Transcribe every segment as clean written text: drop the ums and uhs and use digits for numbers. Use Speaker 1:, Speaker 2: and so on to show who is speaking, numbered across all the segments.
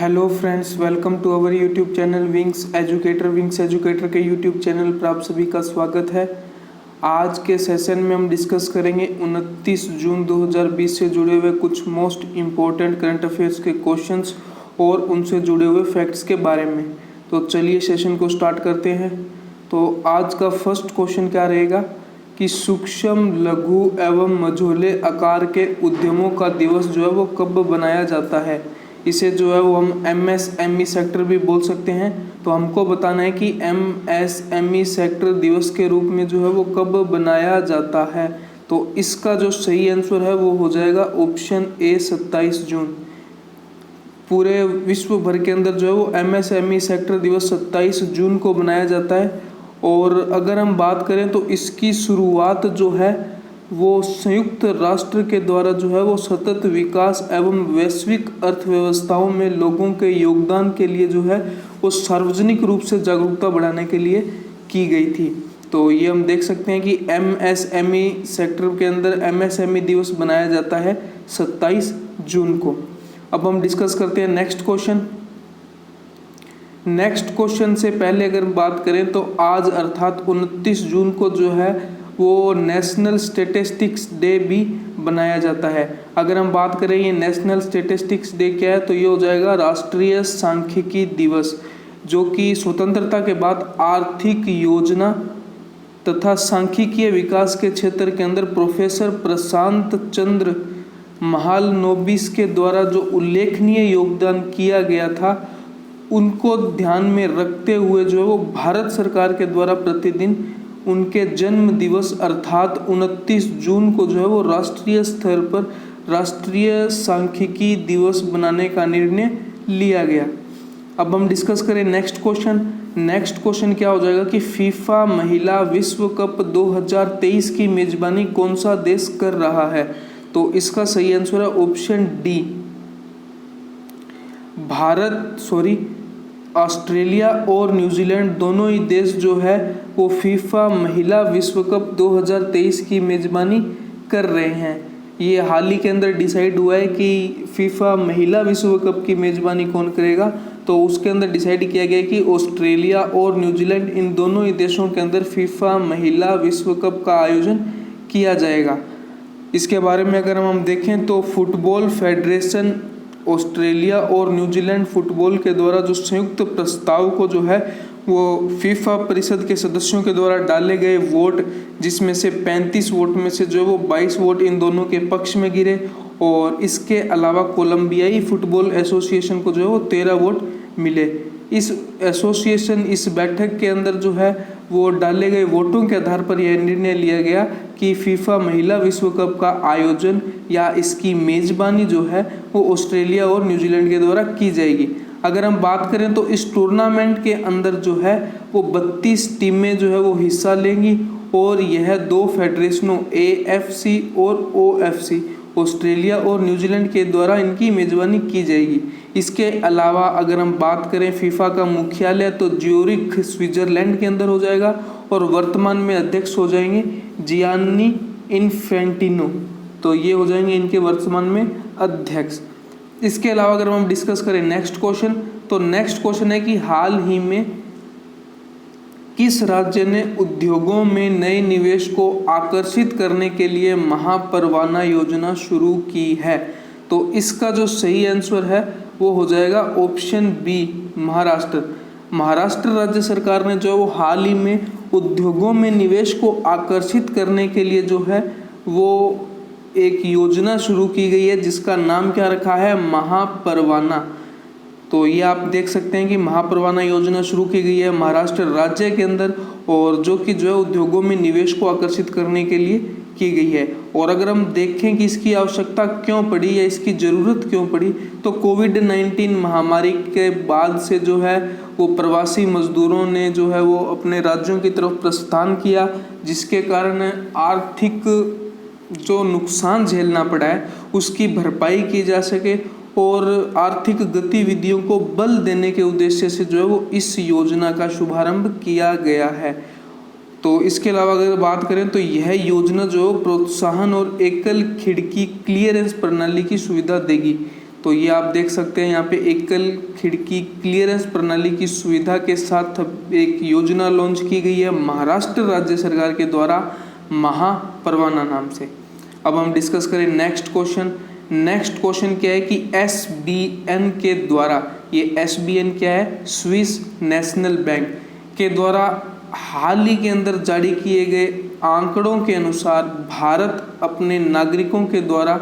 Speaker 1: Hello friends, welcome to our YouTube channel wings educator के YouTube channel पर आप सभी का स्वागत है। आज के सेशन में हम डिस्कस करेंगे 29 जून 2020 से जुड़े हुए कुछ मोस्ट इम्पोर्टेंट करंट अफेयर्स के क्वेश्चंस और उनसे जुड़े हुए फैक्ट्स के बारे में। तो चलिए सेशन को स्टार्ट करते हैं। तो आज का फर्स्ट क्वेश्चन क्या रहेगा कि सूक्ष्म, लघु एवं मझोले आकार के उद्यमों का दिवस जो है वो कब बनाया जाता है। इसे जो है वो हम MSME सेक्टर भी बोल सकते हैं। तो हमको बताना है कि MSME सेक्टर दिवस के रूप में जो है वो कब बनाया जाता है। तो इसका जो सही आंसर है वो हो जाएगा ऑप्शन ए 27 जून। पूरे विश्व भर के अंदर जो है वो MSME सेक्टर दिवस 27 जून को बनाया जाता है। और अगर हम बात करें तो इसकी शुरुआत जो है वो संयुक्त राष्ट्र के द्वारा जो है वो सतत विकास एवं वैश्विक अर्थव्यवस्थाओं में लोगों के योगदान के लिए जो है वो सार्वजनिक रूप से जागरूकता बढ़ाने के लिए की गई थी। तो ये हम देख सकते हैं कि MSME सेक्टर के अंदर MSME दिवस बनाया जाता है 27 जून को। अब हम डिस्कस करते हैं नेक्स्ट क्वेश्चन। नेक्स्ट क्वेश्चन से पहले अगर बात करें तो आज अर्थात 29 जून को जो है वो नेशनल स्टैटिस्टिक्स डे भी बनाया जाता है। अगर हम बात करें ये नेशनल स्टैटिस्टिक्स डे क्या है तो ये हो जाएगा राष्ट्रीय सांख्यिकी दिवस, जो कि स्वतंत्रता के बाद आर्थिक योजना तथा सांख्यिकीय विकास के क्षेत्र के अंदर प्रोफेसर प्रशांत चंद्र महालनोबिस के द्वारा जो उल्लेखनीय योगदान किया गया था उनको ध्यान में रखते हुए जो है वो भारत सरकार के द्वारा प्रतिदिन उनके जन्म दिवस अर्थात 29 जून को जो है वो राष्ट्रीय स्तर पर राष्ट्रीय सांख्यिकी दिवस बनाने का निर्णय लिया गया। अब हम डिस्कस करें नेक्स्ट क्वेश्चन। नेक्स्ट क्वेश्चन क्या हो जाएगा कि फीफा महिला विश्व कप 2023 की मेजबानी कौन सा देश कर रहा है। तो इसका सही आंसर है ऑप्शन डी ऑस्ट्रेलिया और न्यूजीलैंड दोनों ही देश जो है वो फीफा महिला विश्व कप 2023 की मेजबानी कर रहे हैं। ये हाल ही के अंदर डिसाइड हुआ है कि फीफा महिला विश्व कप की मेजबानी कौन करेगा। तो उसके अंदर डिसाइड किया गया कि ऑस्ट्रेलिया और न्यूजीलैंड इन दोनों ही देशों के अंदर फीफा महिला विश्व कप का आयोजन किया जाएगा। इसके बारे में अगर हम देखें तो फुटबॉल फेडरेशन ऑस्ट्रेलिया और न्यूजीलैंड फुटबॉल के द्वारा जो संयुक्त प्रस्ताव को जो है वो फीफा परिषद के सदस्यों के द्वारा डाले गए वोट, जिसमें से 35 वोट में से जो वो 22 वोट इन दोनों के पक्ष में गिरे। और इसके अलावा कोलंबियाई फुटबॉल एसोसिएशन को जो है वो 13 वोट मिले। इस एसोसिएशन इस बैठक के अंदर जो है वो डाले गए वोटों के आधार पर यह निर्णय लिया गया कि फीफा महिला विश्व कप का आयोजन या इसकी मेज़बानी जो है वो ऑस्ट्रेलिया और न्यूजीलैंड के द्वारा की जाएगी। अगर हम बात करें तो इस टूर्नामेंट के अंदर जो है वो 32 टीमें जो है वो हिस्सा लेंगी और यह दो फेडरेशनों AFC और OFC ऑस्ट्रेलिया और न्यूजीलैंड के द्वारा इनकी मेज़बानी की जाएगी। इसके अलावा अगर हम बात करें फीफा का मुख्यालय तो ज्यूरिख स्विट्जरलैंड के अंदर हो जाएगा और वर्तमान में अध्यक्ष हो जाएंगे जियानी इन्फेंटिनो। तो ये हो जाएंगे इनके वर्तमान में अध्यक्ष। इसके अलावा अगर हम डिस्कस करें नेक्स्ट क्वेश्चन, तो नेक्स्ट क्वेश्चन है कि हाल ही में किस राज्य ने उद्योगों में नए निवेश को आकर्षित करने के लिए महापरवाना योजना शुरू की है। तो इसका जो सही आंसर है वो हो जाएगा ऑप्शन बी महाराष्ट्र। महाराष्ट्र राज्य सरकार ने जो हाल ही में उद्योगों में निवेश को आकर्षित करने के लिए जो है वो एक योजना शुरू की गई है जिसका नाम क्या रखा है, महापरवाना। तो ये आप देख सकते हैं कि महापरवाना योजना शुरू की गई है महाराष्ट्र राज्य के अंदर और जो कि जो है उद्योगों में निवेश को आकर्षित करने के लिए की गई है। और अगर हम देखें कि इसकी आवश्यकता क्यों पड़ी या इसकी ज़रूरत क्यों पड़ी, तो कोविड-19 महामारी के बाद से जो है वो प्रवासी मजदूरों ने जो है वो अपने राज्यों की तरफ प्रस्थान किया, जिसके कारण आर्थिक जो नुकसान झेलना पड़ा है उसकी भरपाई की जा सके और आर्थिक गतिविधियों को बल देने के उद्देश्य से जो है वो इस योजना का शुभारंभ किया गया है। तो इसके अलावा अगर बात करें तो यह योजना जो प्रोत्साहन और एकल खिड़की क्लियरेंस प्रणाली की सुविधा देगी। तो ये आप देख सकते हैं यहाँ पे एकल खिड़की क्लियरेंस प्रणाली की सुविधा के साथ एक योजना लॉन्च की गई है महाराष्ट्र राज्य सरकार के द्वारा, महापरवाना नाम से। अब हम डिस्कस करें नेक्स्ट क्वेश्चन। नेक्स्ट क्वेश्चन क्या है कि एसबीएन के द्वारा, ये एसबीएन क्या है, स्विस नेशनल बैंक के द्वारा हाल ही के अंदर जारी किए गए आंकड़ों के अनुसार भारत अपने नागरिकों के द्वारा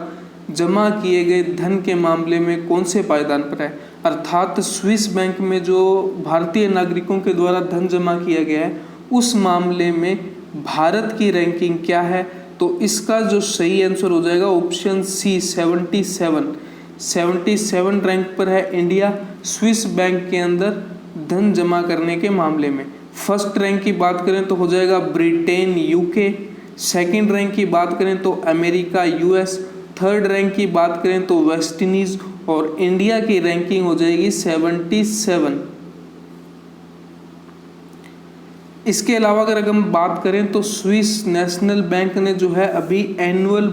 Speaker 1: जमा किए गए धन के मामले में कौन से पायदान पर है। अर्थात स्विस बैंक में जो भारतीय नागरिकों के द्वारा धन जमा किया गया है उस मामले में भारत की रैंकिंग क्या है। तो इसका जो सही आंसर हो जाएगा ऑप्शन सी 77 रैंक पर है इंडिया स्विस बैंक के अंदर धन जमा करने के मामले में। फर्स्ट रैंक की बात करें तो हो जाएगा ब्रिटेन यूके, सेकंड रैंक की बात करें तो अमेरिका यूएस, थर्ड रैंक की बात करें तो वेस्ट इंडीज और इंडिया की रैंकिंग हो जाएगी 77। इसके अलावा अगर हम बात करें तो स्विस नेशनल बैंक ने जो है अभी एनुअल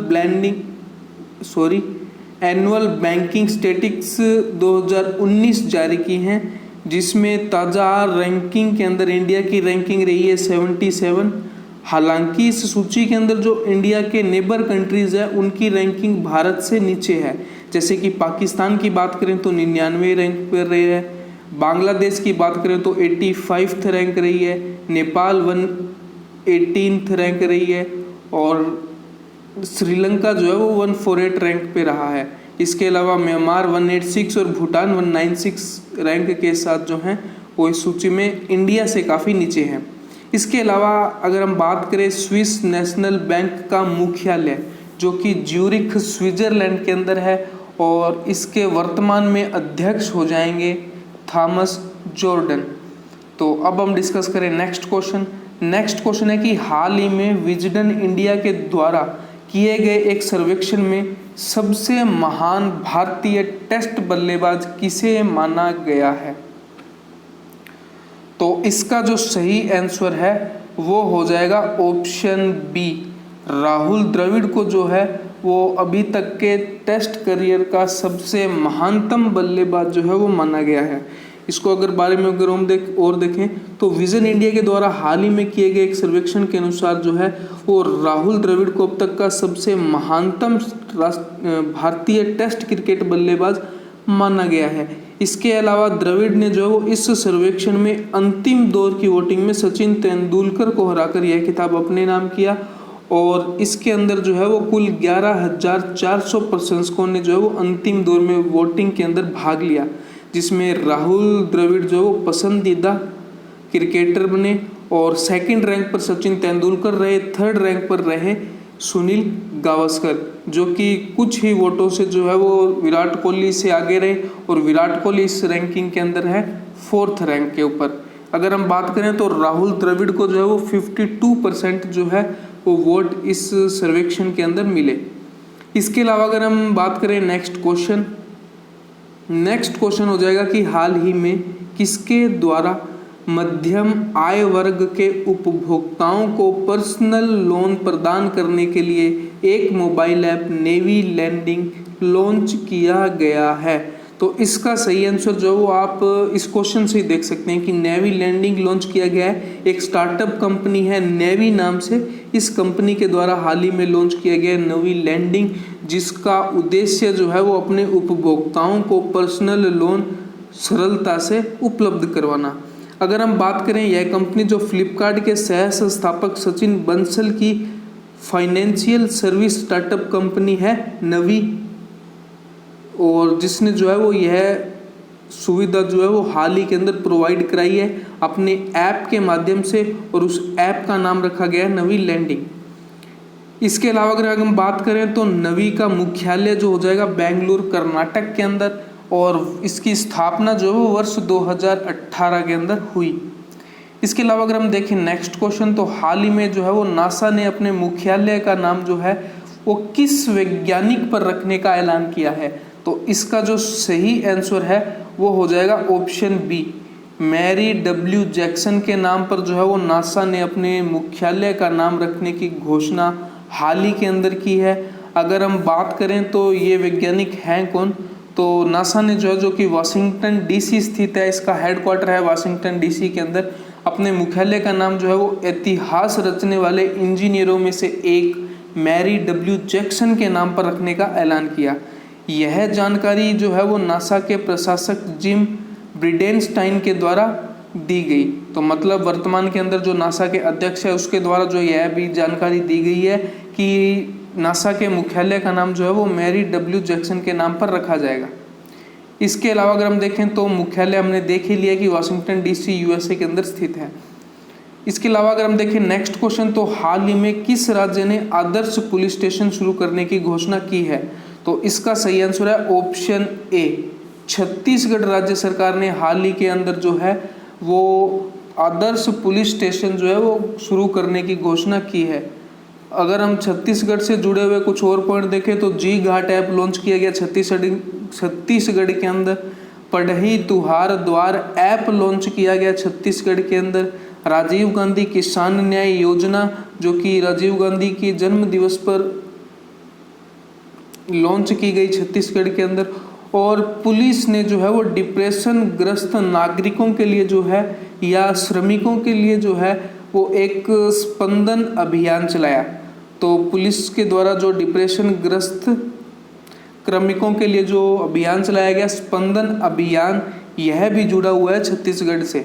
Speaker 1: बैंकिंग स्टैटिस्टिक्स 2019 जारी की हैं, जिसमें ताज़ा रैंकिंग के अंदर इंडिया की रैंकिंग रही है 77। हालांकि इस सूची के अंदर जो इंडिया के नेबर कंट्रीज़ है उनकी रैंकिंग भारत से नीचे है। जैसे कि पाकिस्तान की बात करें तो 99 रैंक पर रही है, बांग्लादेश की बात करें तो 85th रैंक रही है, नेपाल 118th रैंक रही है और श्रीलंका जो है वो 148 रैंक पे रहा है। इसके अलावा म्यांमार 186 और भूटान 196 रैंक के साथ जो हैं वो इस सूची में इंडिया से काफ़ी नीचे हैं। इसके अलावा अगर हम बात करें स्विस नेशनल बैंक का मुख्यालय जो कि ज्यूरिख स्विट्जरलैंड के अंदर है और इसके वर्तमान में अध्यक्ष हो जाएंगे थॉमस जॉर्डन। तो अब हम डिस्कस करें नेक्स्ट क्वेश्चन। नेक्स्ट क्वेश्चन है कि हाल ही में विजडन इंडिया के द्वारा किए गए एक सर्वेक्षण में सबसे महान भारतीय टेस्ट बल्लेबाज किसे माना गया है। तो इसका जो सही आंसर है वो हो जाएगा ऑप्शन बी, राहुल द्रविड़ को जो है वो अभी तक के टेस्ट करियर का सबसे महानतम बल्लेबाज जो है वो माना गया है। इसको अगर बारे में अगर हम देखें तो विजन इंडिया के द्वारा हाल ही में किए गए एक सर्वेक्षण के अनुसार जो है वो राहुल द्रविड़ को अब तक का सबसे महानतम भारतीय टेस्ट क्रिकेट बल्लेबाज माना गया है। इसके अलावा द्रविड़ ने जो है वो इस सर्वेक्षण में अंतिम दौर की वोटिंग में सचिन तेंदुलकर को हराकर यह खिताब अपने नाम किया और इसके अंदर जो है वो कुल 11,400 प्रशंसकों ने जो है वो अंतिम दौर में वोटिंग के अंदर भाग लिया, जिसमें राहुल द्रविड़ जो है वो पसंदीदा क्रिकेटर बने और सेकंड रैंक पर सचिन तेंदुलकर रहे, थर्ड रैंक पर रहे सुनील गावस्कर जो कि कुछ ही वोटों से जो है वो विराट कोहली से आगे रहे और विराट कोहली इस रैंकिंग के अंदर है 4th रैंक के ऊपर। अगर हम बात करें तो राहुल द्रविड़ को जो है वो 52% जो है वो वोट इस सर्वेक्षण के अंदर मिले। इसके अलावा अगर हम बात करें नेक्स्ट क्वेश्चन हो जाएगा कि हाल ही में किसके द्वारा मध्यम आय वर्ग के उपभोक्ताओं को पर्सनल लोन प्रदान करने के लिए एक mobile app navy landing launch किया गया है। तो इसका सही आंसर जो वो आप इस क्वेश्चन से ही देख सकते हैं कि नेवी लैंडिंग लॉन्च किया गया है। एक स्टार्टअप कंपनी है नेवी नाम से, इस कंपनी के द्वारा हाल ही में लॉन्च किया गया नेवी लैंडिंग, जिसका उद्देश्य जो है वो अपने उपभोक्ताओं को पर्सनल लोन सरलता से उपलब्ध करवाना। अगर हम बात करें यह कंपनी जो फ्लिपकार्ट के सह संस्थापक सचिन बंसल की फाइनेंशियल सर्विस स्टार्टअप कंपनी है नवी, और जिसने जो है वो यह सुविधा जो है वो हाल ही के अंदर प्रोवाइड कराई है अपने ऐप के माध्यम से और उस ऐप का नाम रखा गया है नवी लैंडिंग। इसके अलावा अगर हम बात करें तो नवी का मुख्यालय जो हो जाएगा बेंगलुरु कर्नाटक के अंदर और इसकी स्थापना जो है वो वर्ष 2018 के अंदर हुई। इसके अलावा अगर हम देखें नेक्स्ट क्वेश्चन तो हाल ही में जो है वो नासा ने अपने मुख्यालय का नाम जो है वो किस वैज्ञानिक पर रखने का ऐलान किया है। तो इसका जो सही आंसर है वो हो जाएगा option B, Mary W Jackson के नाम पर जो है वो नासा ने अपने मुख्यालय का नाम रखने की घोषणा हाल ही के अंदर की है। अगर हम बात करें तो ये वैज्ञानिक हैं कौन, तो नासा ने जो कि वाशिंगटन डीसी स्थित है, इसका हेडक्वार्टर है वाशिंगटन डीसी के अंदर, अपने मुख्यालय का नाम जो है वो इतिहास रचने वाले इंजीनियरों में से एक मैरी डब्ल्यू जैक्सन के नाम पर रखने का ऐलान किया। यह जानकारी जो है वो नासा के प्रशासक जिम ब्रिडेनस्टाइन के द्वारा दी गई। तो मतलब वर्तमान के अंदर जो नासा के अध्यक्ष है उसके द्वारा जो यह भी जानकारी दी गई है कि नासा के मुख्यालय का नाम जो है वो मैरी डब्ल्यू जैक्सन के नाम पर रखा जाएगा। इसके अलावा अगर हम देखें तो मुख्यालय हमने देख ही लिया कि वाशिंगटन डीसी यूएसए के अंदर स्थित है। इसके अलावा अगर हम देखें नेक्स्ट क्वेश्चन, तो हाल ही में किस राज्य ने आदर्श पुलिस स्टेशन शुरू करने की घोषणा की है? तो इसका सही आंसर है ऑप्शन ए, छत्तीसगढ़ राज्य सरकार ने हाल ही के अंदर जो है वो आदर्श पुलिस स्टेशन जो है वो शुरू करने की घोषणा की है। अगर हम छत्तीसगढ़ से जुड़े हुए कुछ और पॉइंट देखें तो जी घाट ऐप लॉन्च किया गया छत्तीसगढ़ के अंदर। पढ़ई तुहार द्वार ऐप लॉन्च किया गया छत्तीसगढ़ के अंदर। राजीव गांधी किसान न्याय योजना जो कि राजीव गांधी के जन्म दिवस पर लॉन्च की गई छत्तीसगढ़ के अंदर। और पुलिस ने जो है वो डिप्रेशन ग्रस्त नागरिकों के लिए जो है या श्रमिकों के लिए जो है वो एक स्पंदन अभियान चलाया। तो पुलिस के द्वारा जो डिप्रेशन ग्रस्त श्रमिकों के लिए जो अभियान चलाया गया स्पंदन अभियान, यह भी जुड़ा हुआ है छत्तीसगढ़ से।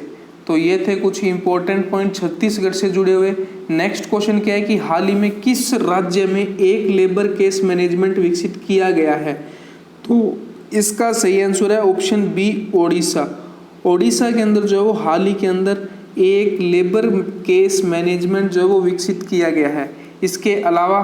Speaker 1: तो ये थे कुछ इंपॉर्टेंट पॉइंट छत्तीसगढ़ से जुड़े हुए। नेक्स्ट क्वेश्चन क्या है कि हाल ही में किस राज्य में एक लेबर केस मैनेजमेंट विकसित किया गया है? तो इसका सही आंसर है ऑप्शन बी, ओडिशा। ओडिशा के अंदर जो है वो हाल ही के अंदर एक लेबर केस मैनेजमेंट जो है वो विकसित किया गया है। इसके अलावा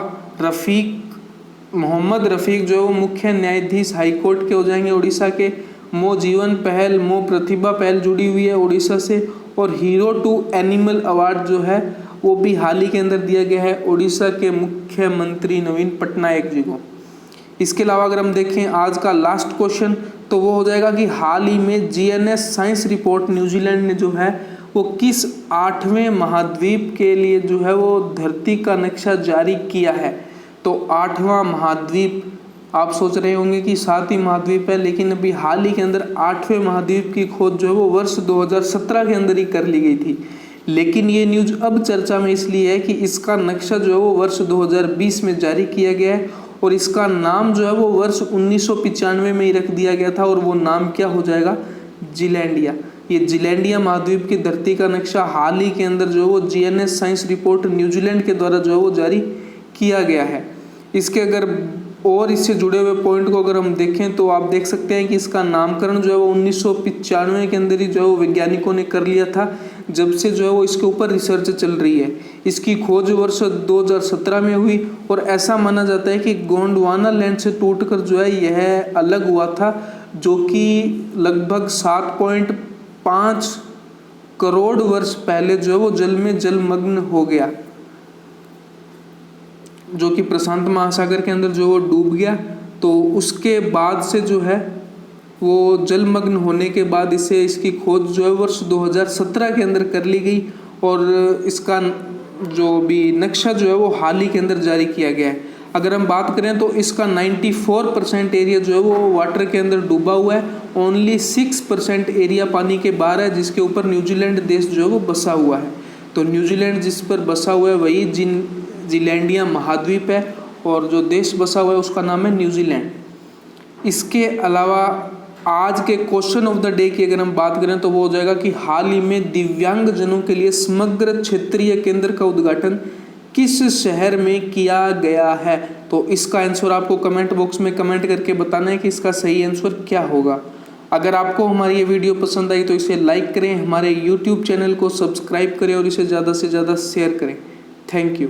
Speaker 1: मोहम्मद रफ़ीक जो है वो मुख्य न्यायाधीश हाईकोर्ट के हो जाएंगे उड़ीसा के। मो जीवन पहल, मो प्रतिभा पहल जुड़ी हुई है उड़ीसा से। और हीरो टू एनिमल अवार्ड जो है वो भी हाल ही के अंदर दिया गया है उड़ीसा के मुख्यमंत्री नवीन पटनायक जी को। इसके अलावा अगर हम देखें आज का लास्ट क्वेश्चन, तो वो हो जाएगा कि हाल ही में जीएनएस साइंस रिपोर्ट न्यूजीलैंड ने जो है वो किस 8वें महाद्वीप के लिए जो है वो धरती का नक्शा जारी किया है? तो 8वां महाद्वीप, आप सोच रहे होंगे कि 7 ही महाद्वीप है, लेकिन अभी हाल ही के अंदर 8वें महाद्वीप की खोज जो है वो वर्ष 2017 के अंदर ही कर ली गई थी। लेकिन ये न्यूज़ अब चर्चा में इसलिए है कि इसका नक्शा जो है वो वर्ष 2020 में जारी किया गया है और इसका नाम जो है वो वर्ष 1995 में ही रख दिया गया था। और वो नाम क्या हो जाएगा? जीलैंडिया। ये जीलैंडिया महाद्वीप की धरती का नक्शा हाल ही के अंदर जो है वो जीएनएस साइंस रिपोर्ट न्यूजीलैंड के द्वारा जो है वो जारी किया गया है। इसके अगर और इससे जुड़े हुए पॉइंट को अगर हम देखें तो आप देख सकते हैं कि इसका नामकरण जो है वो 1995 के अंदर ही जो है वो वैज्ञानिकों ने कर लिया था। जब से जो है वो इसके ऊपर रिसर्च चल रही है। इसकी खोज वर्ष 2017 में हुई और ऐसा माना जाता है कि गोंडवाना लैंड से टूटकर जो है यह अलग हुआ था, जो कि लगभग 7.5 करोड़ वर्ष पहले जो है वो जल में जलमग्न हो गया, जो कि प्रशांत महासागर के अंदर जो वो डूब गया। तो उसके बाद से जो है वो जलमग्न होने के बाद इसकी खोज जो है वर्ष 2017 के अंदर कर ली गई और इसका जो भी नक्शा जो है वो हाल ही के अंदर जारी किया गया है। अगर हम बात करें तो इसका 94% एरिया जो है वो वाटर के अंदर डूबा हुआ है। ओनली 6% एरिया पानी के बाहर है, जिसके ऊपर न्यूजीलैंड देश जो है वो बसा हुआ है। तो न्यूजीलैंड जिस पर बसा हुआ है वही जीलैंडिया महाद्वीप है और जो देश बसा हुआ है उसका नाम है न्यूजीलैंड। इसके अलावा आज के क्वेश्चन ऑफ द डे की अगर हम बात करें तो वो हो जाएगा कि हाल ही में दिव्यांग जनों के लिए समग्र क्षेत्रीय केंद्र का उद्घाटन किस शहर में किया गया है? तो इसका आंसर आपको कमेंट बॉक्स में कमेंट करके बताना है कि इसका सही आंसर क्या होगा। अगर आपको हमारी ये वीडियो पसंद आई तो इसे लाइक करें, हमारे YouTube चैनल को सब्सक्राइब करें और इसे ज़्यादा से ज़्यादा शेयर करें। Thank you.